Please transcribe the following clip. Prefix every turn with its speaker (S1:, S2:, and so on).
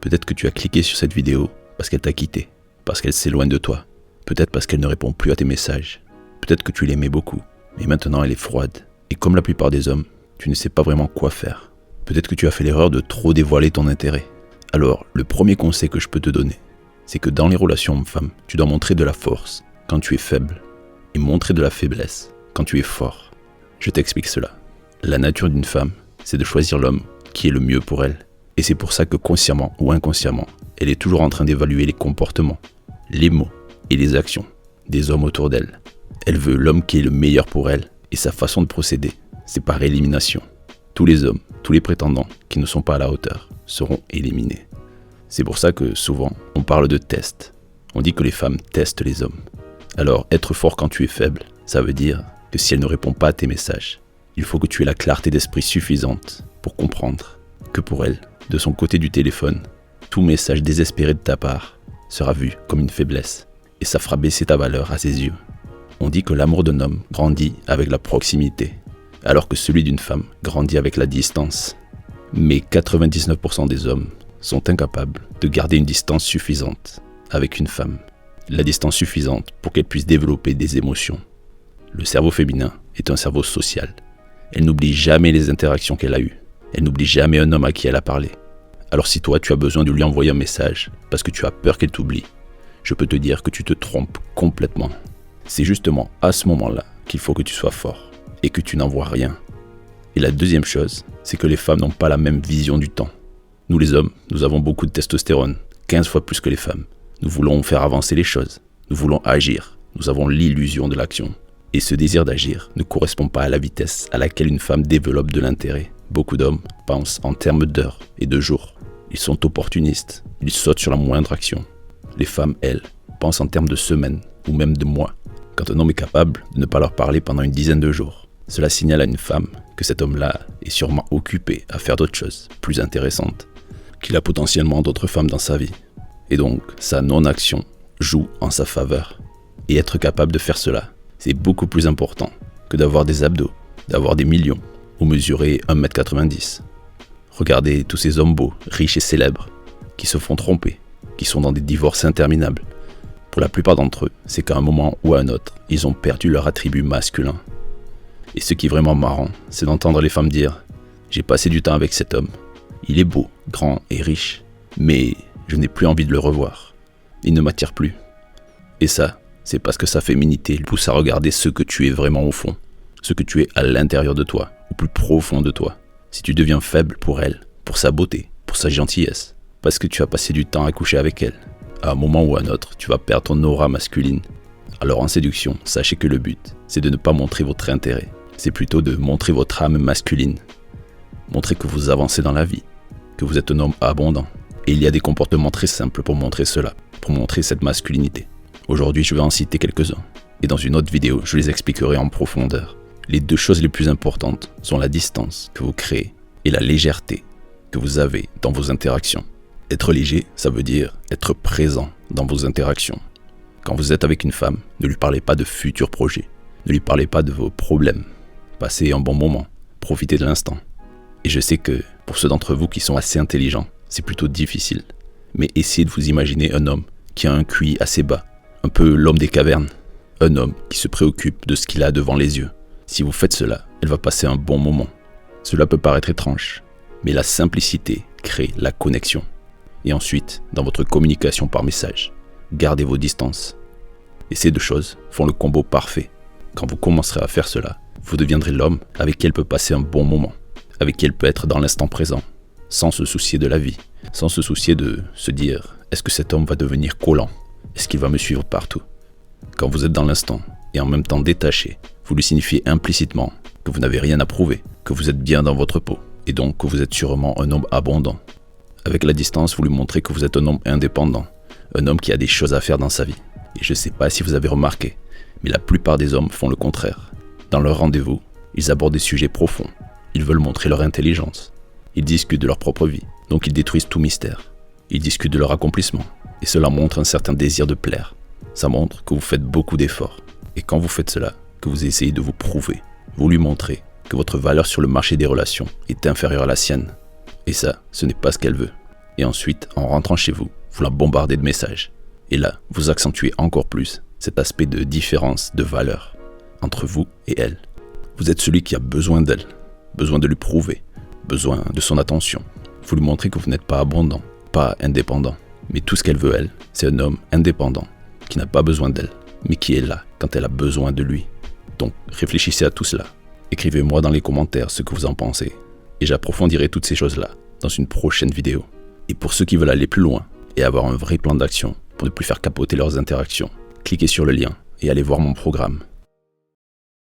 S1: Peut-être que tu as cliqué sur cette vidéo parce qu'elle t'a quitté, parce qu'elle s'éloigne de toi. Peut-être parce qu'elle ne répond plus à tes messages. Peut-être que tu l'aimais beaucoup, mais maintenant elle est froide. Et comme la plupart des hommes, tu ne sais pas vraiment quoi faire. Peut-être que tu as fait l'erreur de trop dévoiler ton intérêt. Alors, le premier conseil que je peux te donner, c'est que dans les relations hommes-femmes, tu dois montrer de la force quand tu es faible et montrer de la faiblesse quand tu es fort. Je t'explique cela. La nature d'une femme, c'est de choisir l'homme qui est le mieux pour elle. Et c'est pour ça que consciemment ou inconsciemment, elle est toujours en train d'évaluer les comportements, les mots et les actions des hommes autour d'elle. Elle veut l'homme qui est le meilleur pour elle et sa façon de procéder, c'est par élimination. Tous les hommes, tous les prétendants qui ne sont pas à la hauteur seront éliminés. C'est pour ça que souvent, on parle de test. On dit que les femmes testent les hommes. Alors, être fort quand tu es faible, ça veut dire que si elle ne répond pas à tes messages, il faut que tu aies la clarté d'esprit suffisante pour comprendre que pour elle, de son côté du téléphone, tout message désespéré de ta part sera vu comme une faiblesse et ça fera baisser ta valeur à ses yeux. On dit que l'amour d'un homme grandit avec la proximité, alors que celui d'une femme grandit avec la distance. Mais 99% des hommes sont incapables de garder une distance suffisante avec une femme. La distance suffisante pour qu'elle puisse développer des émotions. Le cerveau féminin est un cerveau social. Elle n'oublie jamais les interactions qu'elle a eues. Elle n'oublie jamais un homme à qui elle a parlé. Alors si toi tu as besoin de lui envoyer un message parce que tu as peur qu'elle t'oublie, je peux te dire que tu te trompes complètement. C'est justement à ce moment-là qu'il faut que tu sois fort et que tu n'envoies rien. Et la deuxième chose, c'est que les femmes n'ont pas la même vision du temps. Nous les hommes, nous avons beaucoup de testostérone, 15 fois plus que les femmes. Nous voulons faire avancer les choses, nous voulons agir, nous avons l'illusion de l'action. Et ce désir d'agir ne correspond pas à la vitesse à laquelle une femme développe de l'intérêt. Beaucoup d'hommes pensent en termes d'heures et de jours. Ils sont opportunistes, ils sautent sur la moindre action. Les femmes, elles, pensent en termes de semaines ou même de mois. Quand un homme est capable de ne pas leur parler pendant une dizaine de jours, cela signale à une femme que cet homme-là est sûrement occupé à faire d'autres choses plus intéressantes, qu'il a potentiellement d'autres femmes dans sa vie. Et donc, sa non-action joue en sa faveur. Et être capable de faire cela, c'est beaucoup plus important que d'avoir des abdos, d'avoir des millions ou mesurer 1m90. Regardez tous ces hommes beaux, riches et célèbres, qui se font tromper, qui sont dans des divorces interminables. Pour la plupart d'entre eux, c'est qu'à un moment ou à un autre, ils ont perdu leur attribut masculin. Et ce qui est vraiment marrant, c'est d'entendre les femmes dire « J'ai passé du temps avec cet homme. Il est beau, grand et riche, mais je n'ai plus envie de le revoir. Il ne m'attire plus. » Et ça, c'est parce que sa féminité pousse à regarder ce que tu es vraiment au fond, ce que tu es à l'intérieur de toi, au plus profond de toi. Si tu deviens faible pour elle, pour sa beauté, pour sa gentillesse, parce que tu as passé du temps à coucher avec elle, à un moment ou à un autre, tu vas perdre ton aura masculine. Alors en séduction, sachez que le but, c'est de ne pas montrer votre intérêt. C'est plutôt de montrer votre âme masculine. Montrer que vous avancez dans la vie, que vous êtes un homme abondant. Et il y a des comportements très simples pour montrer cela, pour montrer cette masculinité. Aujourd'hui, je vais en citer quelques-uns. Et dans une autre vidéo, je les expliquerai en profondeur. Les deux choses les plus importantes sont la distance que vous créez et la légèreté que vous avez dans vos interactions. Être léger, ça veut dire être présent dans vos interactions. Quand vous êtes avec une femme, ne lui parlez pas de futurs projets. Ne lui parlez pas de vos problèmes. Passez un bon moment. Profitez de l'instant. Et je sais que pour ceux d'entre vous qui sont assez intelligents, c'est plutôt difficile. Mais essayez de vous imaginer un homme qui a un QI assez bas. Un peu l'homme des cavernes. Un homme qui se préoccupe de ce qu'il a devant les yeux. Si vous faites cela, elle va passer un bon moment. Cela peut paraître étrange, mais la simplicité crée la connexion. Et ensuite, dans votre communication par message, gardez vos distances. Et ces deux choses font le combo parfait. Quand vous commencerez à faire cela, vous deviendrez l'homme avec qui elle peut passer un bon moment, avec qui elle peut être dans l'instant présent, sans se soucier de la vie, sans se soucier de se dire « Est-ce que cet homme va devenir collant? Est-ce qu'il va me suivre partout ?» Quand vous êtes dans l'instant et en même temps détaché, vous lui signifiez implicitement que vous n'avez rien à prouver, que vous êtes bien dans votre peau, et donc que vous êtes sûrement un homme abondant. Avec la distance, vous lui montrez que vous êtes un homme indépendant, un homme qui a des choses à faire dans sa vie. Et je ne sais pas si vous avez remarqué, mais la plupart des hommes font le contraire. Dans leur rendez-vous, ils abordent des sujets profonds. Ils veulent montrer leur intelligence. Ils discutent de leur propre vie, donc ils détruisent tout mystère. Ils discutent de leur accomplissement, et cela montre un certain désir de plaire. Ça montre que vous faites beaucoup d'efforts. Et quand vous faites cela, que vous essayez de vous prouver, vous lui montrez que votre valeur sur le marché des relations est inférieure à la sienne. Et ça, ce n'est pas ce qu'elle veut. Et ensuite, en rentrant chez vous, vous la bombardez de messages. Et là, vous accentuez encore plus cet aspect de différence de valeur entre vous et elle. Vous êtes celui qui a besoin d'elle, besoin de lui prouver, besoin de son attention. Vous lui montrez que vous n'êtes pas abondant, pas indépendant. Mais tout ce qu'elle veut, elle, c'est un homme indépendant, qui n'a pas besoin d'elle, mais qui est là quand elle a besoin de lui. Donc, réfléchissez à tout cela. Écrivez-moi dans les commentaires ce que vous en pensez. Et j'approfondirai toutes ces choses-là dans une prochaine vidéo. Et pour ceux qui veulent aller plus loin et avoir un vrai plan d'action pour ne plus faire capoter leurs interactions, cliquez sur le lien et allez voir mon programme